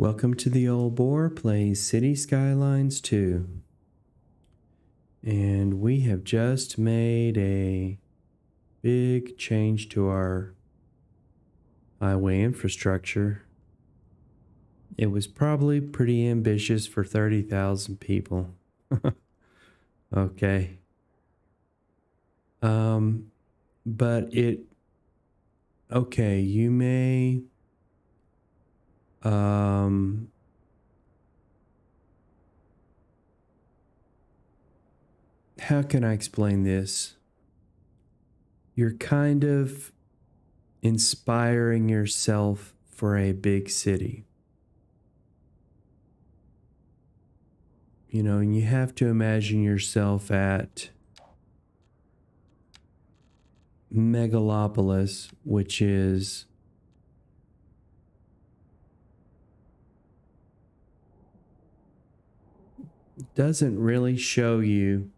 Welcome to the Old Boar plays City Skylines 2. And we have just made a big change to our highway infrastructure. It was probably pretty ambitious for 30,000 people. Okay. But okay, you may how can I explain this? You're kind of inspiring yourself for a big city. You know, and you have to imagine yourself at Megalopolis, which is doesn't really show you.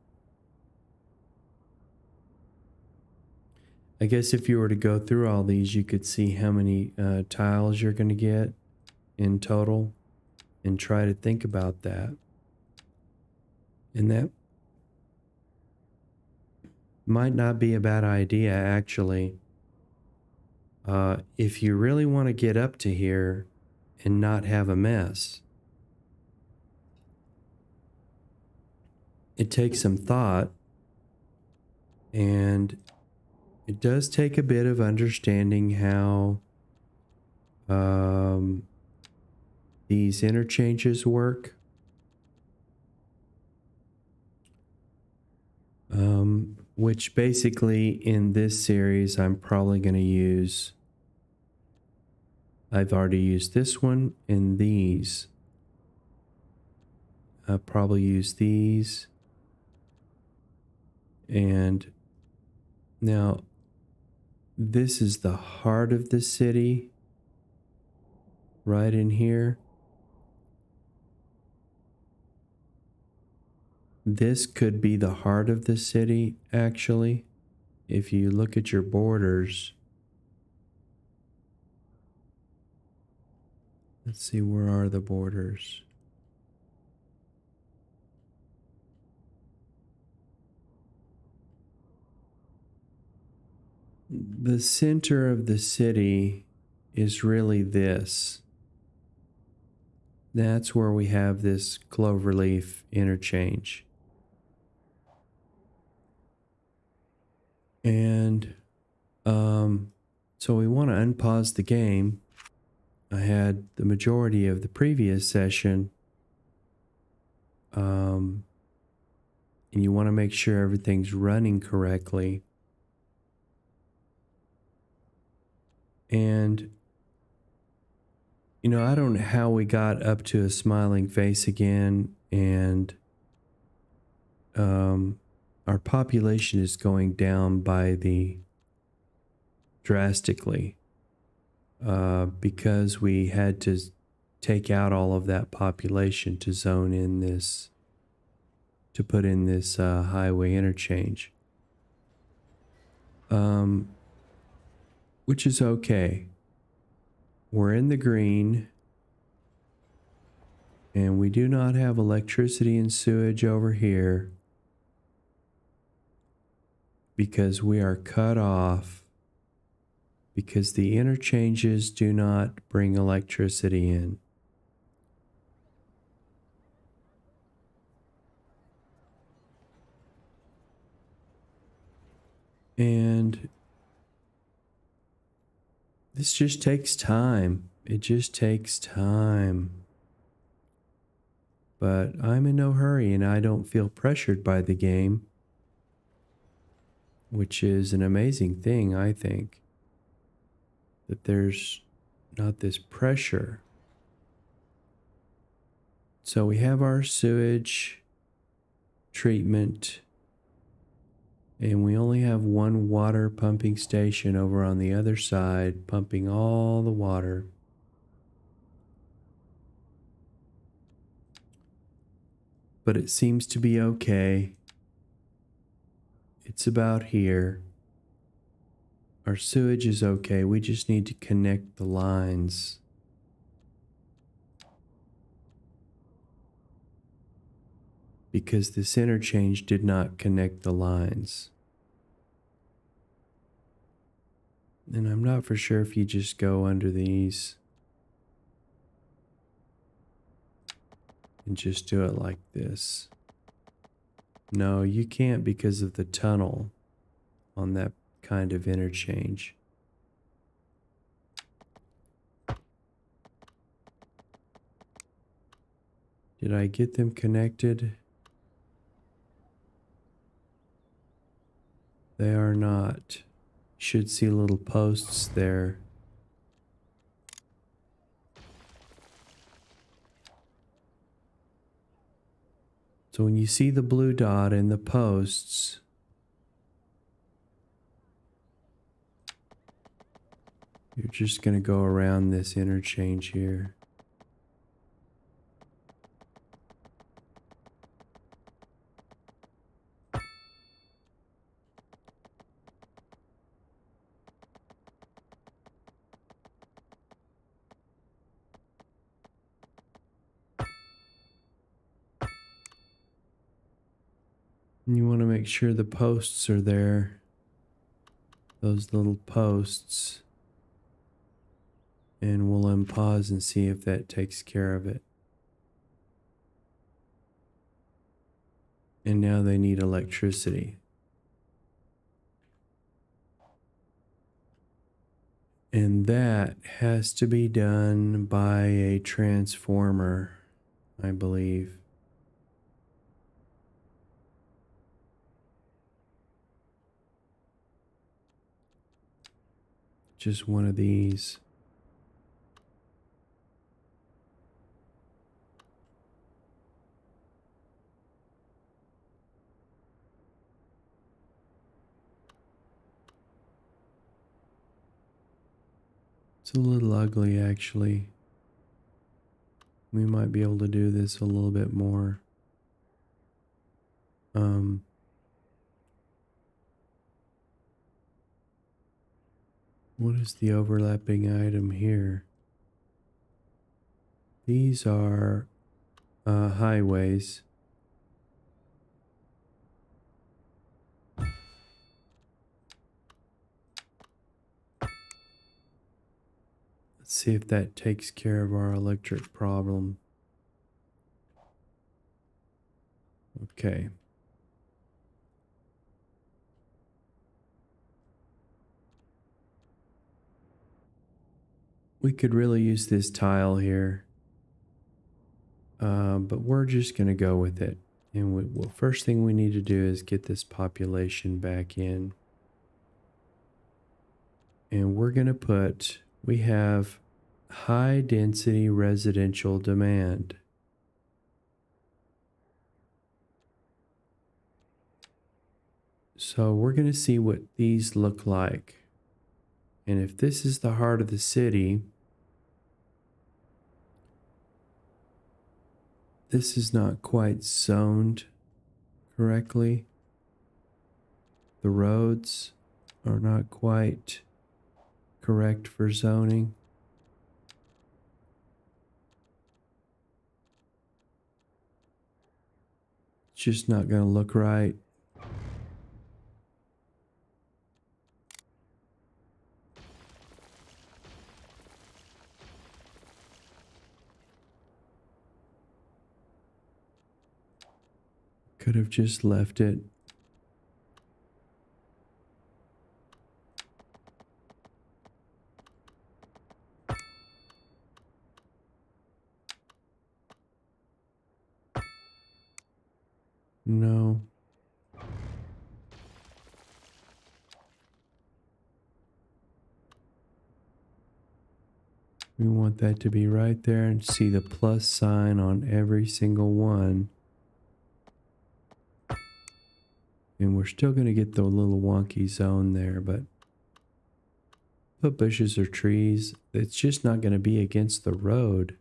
I guess if you were to go through all these, you could see how many tiles you're going to get in total and try to think about that. And that might not be a bad idea, actually. If you really want to get up to here and not have a mess, it takes some thought, and it does take a bit of understanding how these interchanges work. Which basically in this series I'm probably going to use. I've already used this one and these. I'll probably use these. And now this is the heart of the city, right in here. This could be the heart of the city, actually, if you look at your borders. Let's see, where are the borders? The center of the city is really this. That's where we have this cloverleaf interchange. And so we want to unpause the game. I had the majority of the previous session. And you want to make sure everything's running correctly. And, you know, I don't know how we got up to a smiling face again, and our population is going down by the drastically because we had to take out all of that population to zone in this, to put in this highway interchange. Which is okay. We're in the green, and we do not have electricity and sewage over here because we are cut off because the interchanges do not bring electricity in. And this just takes time. It just takes time. But I'm in no hurry, and I don't feel pressured by the game, which is an amazing thing, I think, that there's not this pressure. So we have our sewage treatment, and we only have one water pumping station over on the other side, pumping all the water. But it seems to be okay. It's about here. Our sewage is okay. We just need to connect the lines. because this interchange did not connect the lines. And I'm not for sure if you just go under these and just do it like this. No, you can't because of the tunnel on that kind of interchange. Did I get them connected? They are not. You should see little posts there. So when you see the blue dot in the posts, you're just going to go around this interchange here. And you want to make sure the posts are there. Those little posts. And we'll unpause and see if that takes care of it. And now they need electricity. And that has to be done by a transformer, I believe. Just one of these. It's a little ugly, actually. We might be able to do this a little bit more. What is the overlapping item here? These are highways. Let's see if that takes care of our electric problem. Okay. We could really use this tile here. But we're just going to go with it. And first thing we need to do is get this population back in. And we're going to put, we have high density residential demand. So we're going to see what these look like. And if this is the heart of the city, this is not quite zoned correctly. The roads are not quite correct for zoning. It's just not going to look right. Could have just left it. No. We want that to be right there and see the plus sign on every single one. And we're still going to get the little wonky zone there, but put bushes or trees. It's just not going to be against the road.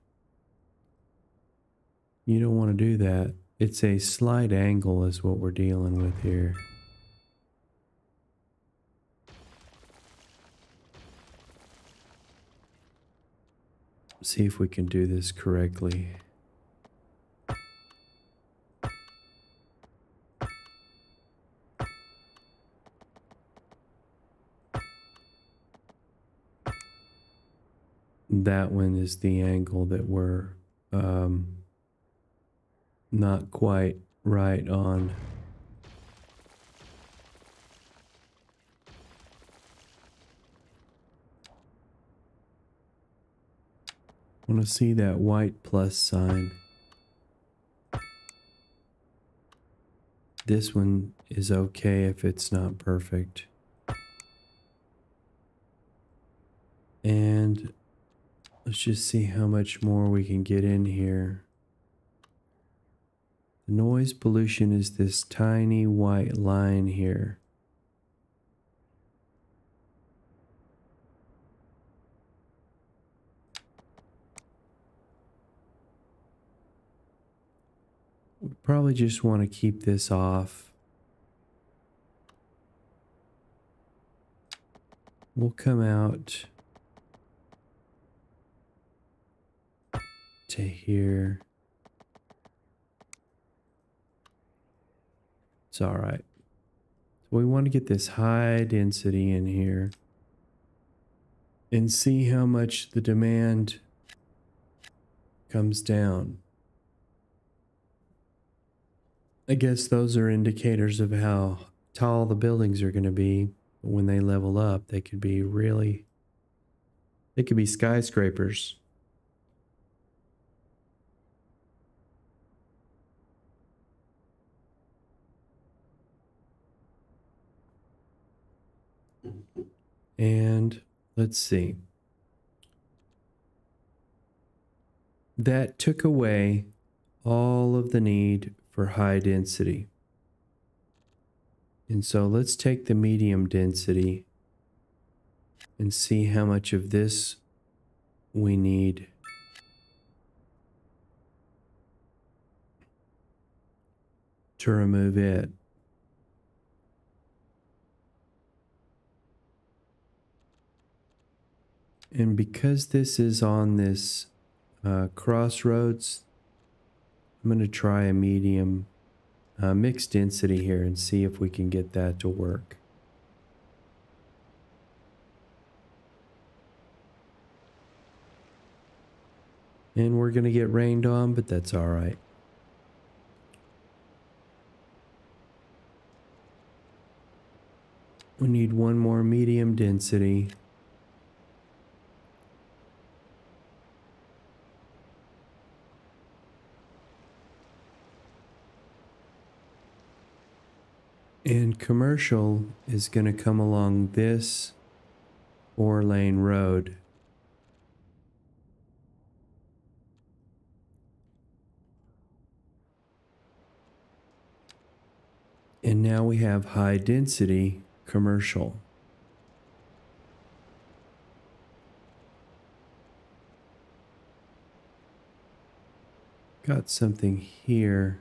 You don't want to do that. It's a slight angle is what we're dealing with here. See if we can do this correctly. that one is the angle that we're not quite right on. I want to see that white plus sign. This one is okay if it's not perfect. And let's just see how much more we can get in here. The noise pollution is this tiny white line here. We probably just want to keep this off. We'll come out to here. It's all right. So we want to get this high density in here and see how much the demand comes down. I guess those are indicators of how tall the buildings are going to be. When they level up, they could be skyscrapers. And let's see. That took away all of the need for high density. And so let's take the medium density and see how much of this we need. To remove it. And because this is on this crossroads, I'm going to try a medium mixed density here and see if we can get that to work. And we're going to get rained on, but that's all right. We need one more medium density. And commercial is going to come along this 4-lane road. And now we have high density commercial. Got something here.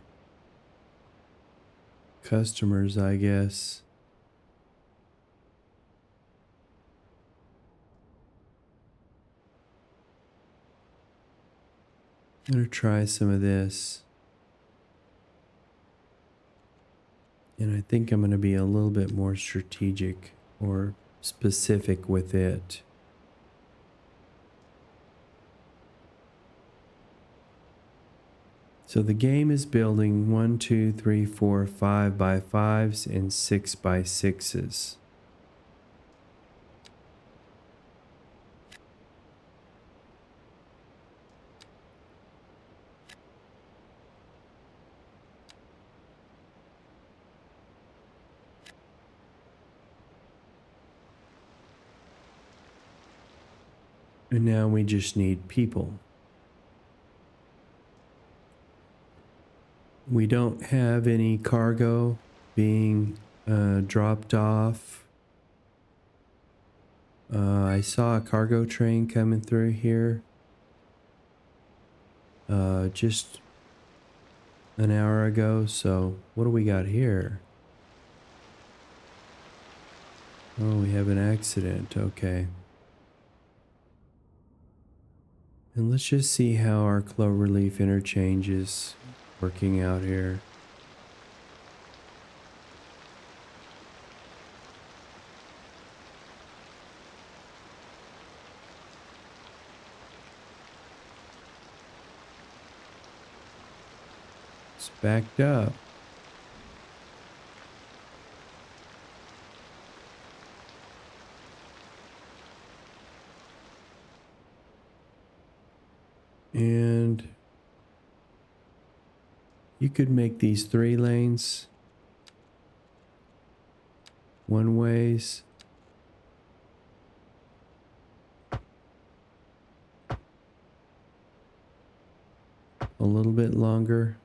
Customers, I guess. I'm gonna try some of this. And I think I'm gonna be a little bit more strategic or specific with it. So the game is building 1, 2, 3, 4, 5 by 5s and 6 by 6s. And now we just need people. We don't have any cargo being dropped off. I saw a cargo train coming through here just an hour ago. So what do we got here? Oh, we have an accident. Okay. And let's just see how our cloverleaf interchange is working out here. It's backed up. And you could make these 3 lanes, one ways. A little bit longer.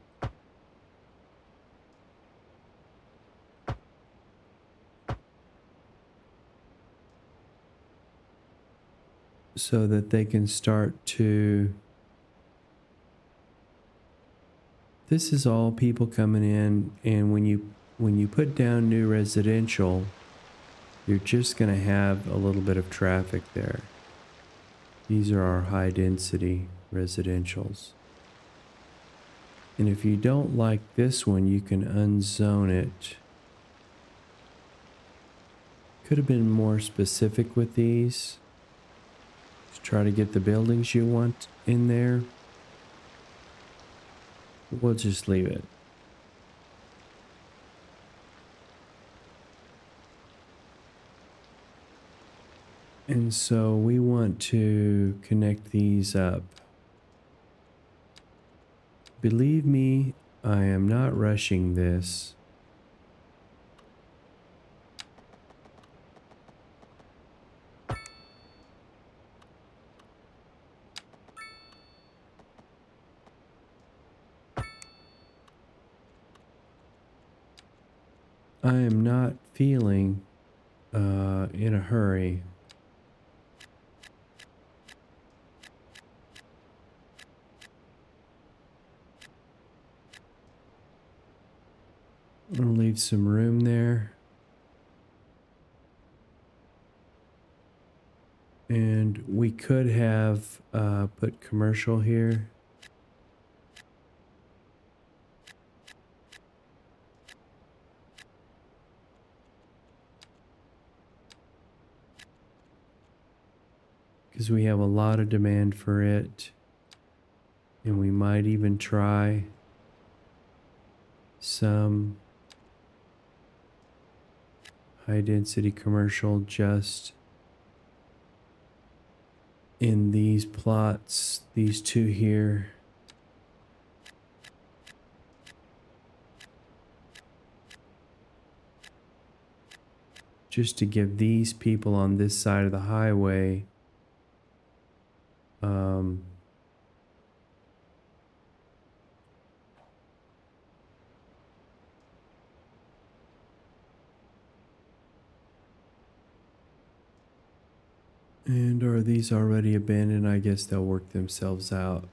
So that they can start to... This is all people coming in, and when you put down new residential, you're just going to have a little bit of traffic there. These are our high density residentials. And if you don't like this one, you can unzone it. Could have been more specific with these. Just try to get the buildings you want in there. We'll just leave it. And so we want to connect these up. Believe me, I am not rushing this. I am not feeling in a hurry. I'm gonna leave some room there. And we could have put commercial here. Because we have a lot of demand for it. And we might even try some high density commercial just in these plots, these 2 here. Just to give these people on this side of the highway and are these already abandoned? I guess they'll work themselves out.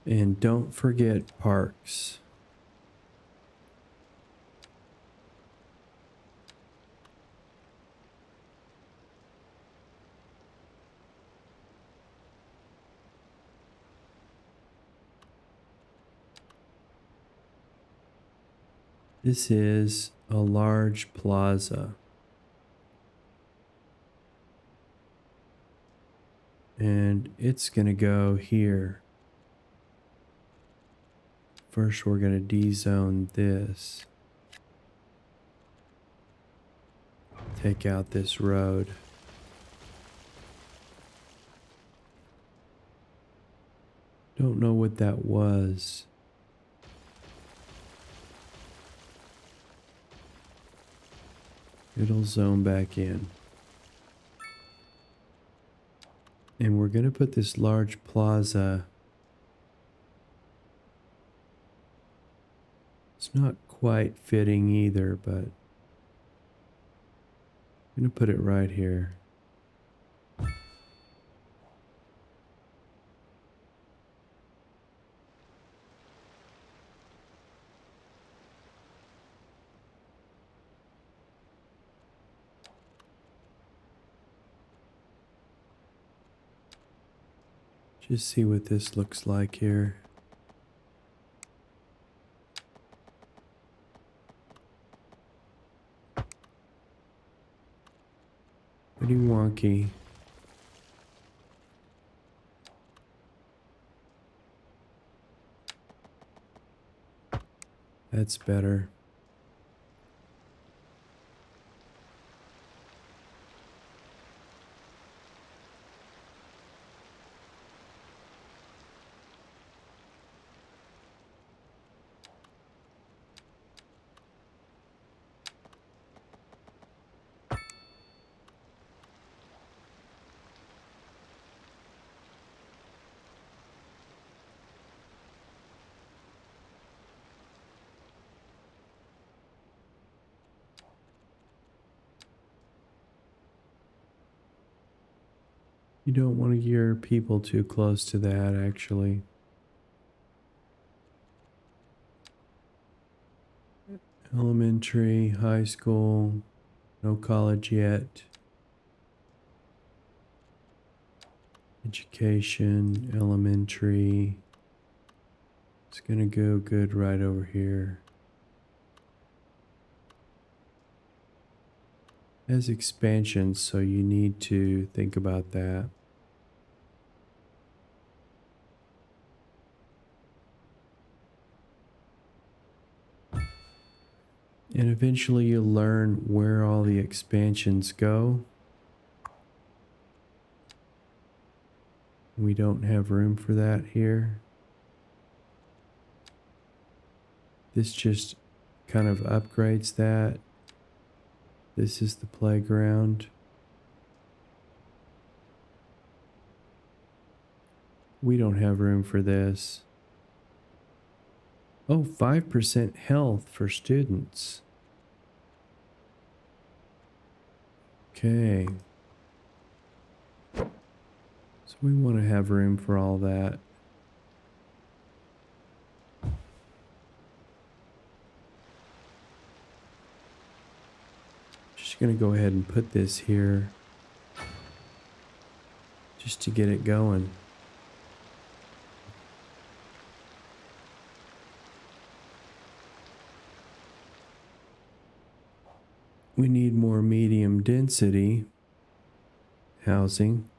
And don't forget parks. This is a large plaza. And it's gonna go here. First, we're gonna de-zone this. Take out this road. Don't know what that was. It'll zone back in. And we're going to put this large plaza. It's not quite fitting either, but I'm going to put it right here. Just see what this looks like here. Pretty wonky. That's better. You don't want to gear people too close to that, actually. Elementary, high school, no college yet. Education, elementary. It's gonna go good right over here. It has expansions, so you need to think about that. And eventually you'll learn where all the expansions go. We don't have room for that here. This just kind of upgrades that. This is the playground. We don't have room for this. Oh, 5% health for students. Okay. So we want to have room for all that. Just gonna go ahead and put this here just to get it going. We need more medium density housing.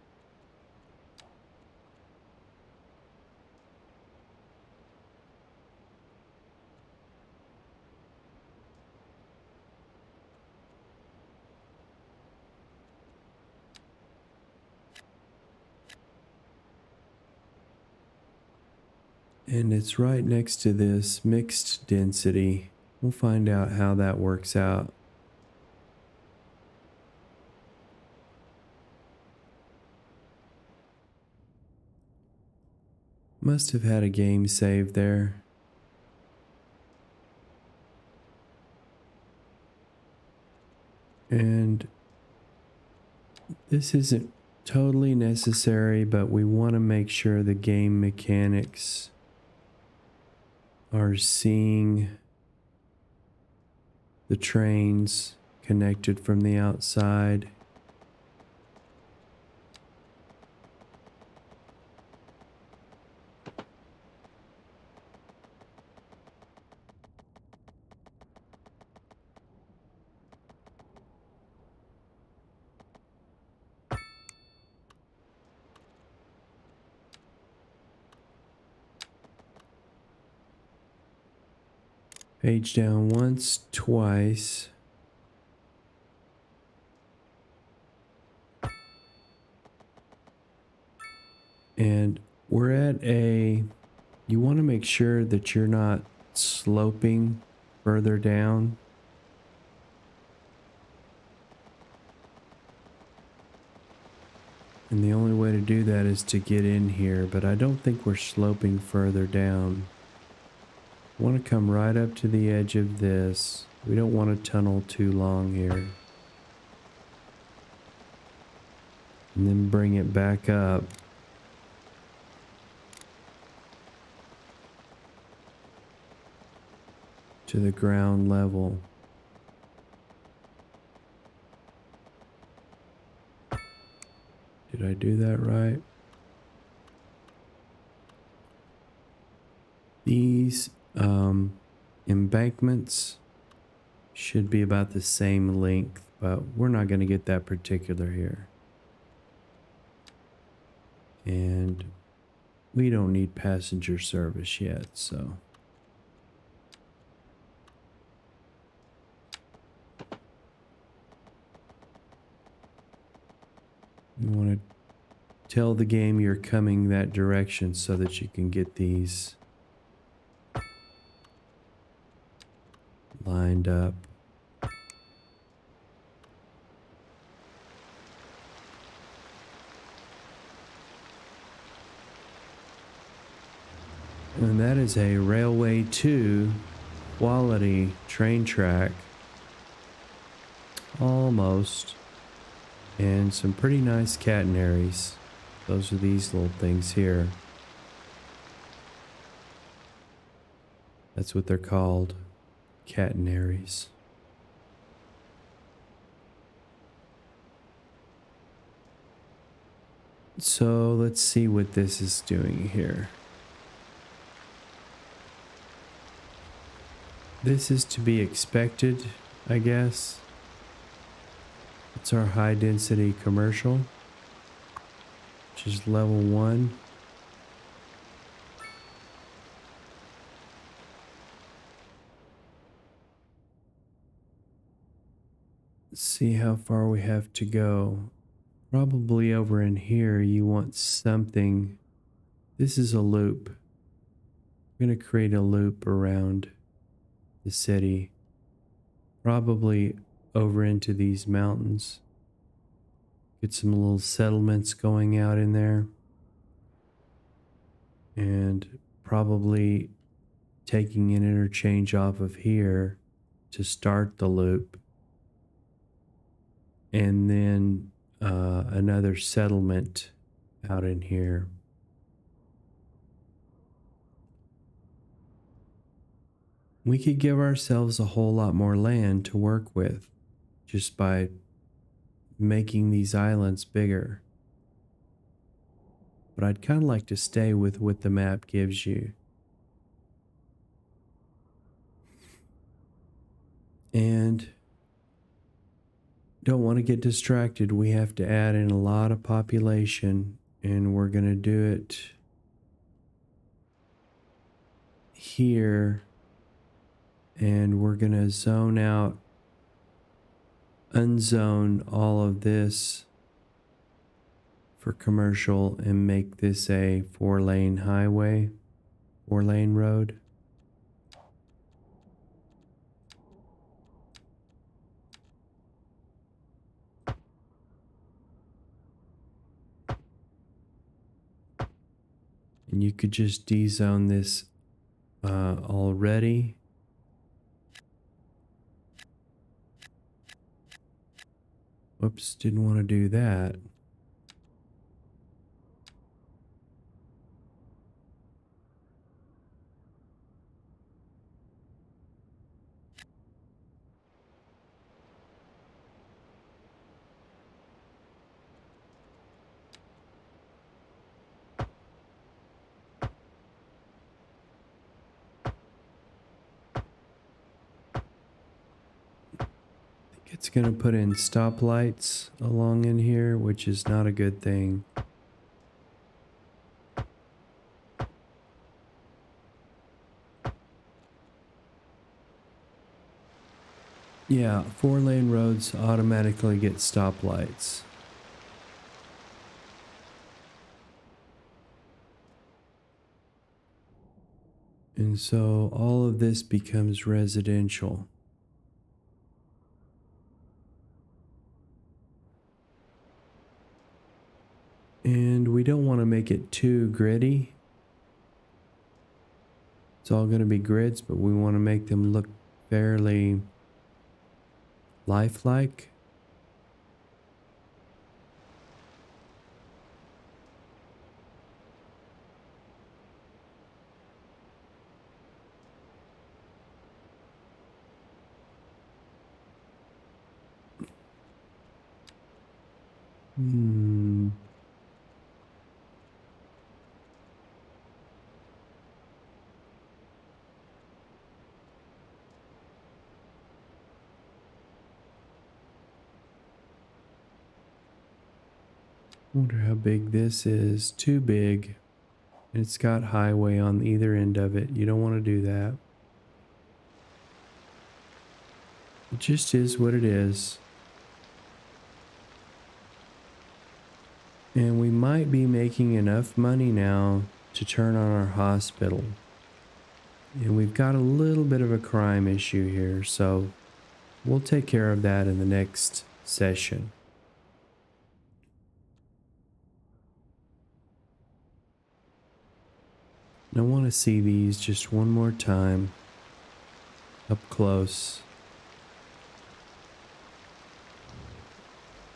And it's right next to this mixed density. We'll find out how that works out. Must have had a game save there. And this isn't totally necessary, but we want to make sure the game mechanics are seeing the trains connected from the outside. Page down once, twice. And we're at a, you want to make sure that you're not sloping further down. And the only way to do that is to get in here, but I don't think we're sloping further down. Want to come right up to the edge of this. We don't want to tunnel too long here. And then bring it back up. To the ground level. Did I do that right? These embankments should be about the same length, but we're not going to get that particular here. And we don't need passenger service yet, so tell the game you're coming that direction so that you can get these lined up. And that is a Railway 2 quality train track. Almost. And some pretty nice catenaries. Those are these little things here. That's what they're called. Catenaries. So let's see what this is doing here. This is to be expected, I guess. It's our high density commercial, which is level 1. Let's see how far we have to go. Probably over in here you want something. This is a loop. I'm going to create a loop around the city, probably over into these mountains. Get some little settlements going out in there, and probably taking an interchange off of here to start the loop, and then another settlement out in here. We could give ourselves a whole lot more land to work with just by making these islands bigger. But I'd kind of like to stay with what the map gives you. And don't want to get distracted. We have to add in a lot of population, and we're going to do it here. And we're going to zone out, unzone all of this for commercial and make this a 4-lane highway, 4-lane road. And you could just dezone this already. Whoops, didn't want to do that. It's going to put in stoplights along in here, which is not a good thing. Yeah, 4-lane roads automatically get stoplights. And so all of this becomes residential. And we don't want to make it too gritty. It's all going to be grids, but we want to make them look fairly lifelike. Wonder how big this is. Too big. It's got highway on either end of it. You don't want to do that. It just is what it is. And we might be making enough money now to turn on our hospital. And we've got a little bit of a crime issue here, so we'll take care of that in the next session. And I want to see these just one more time, up close.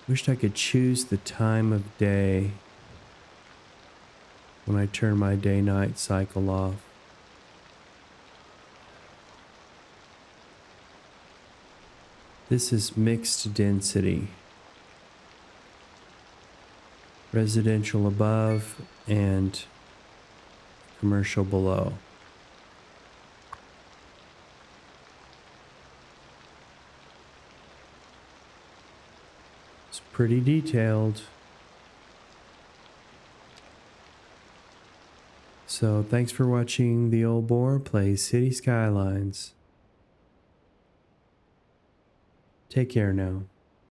Wished I could choose the time of day when I turn my day-night cycle off. This is mixed density. Residential above and commercial below. It's pretty detailed. So thanks for watching the old boar play City Skylines. Take care now.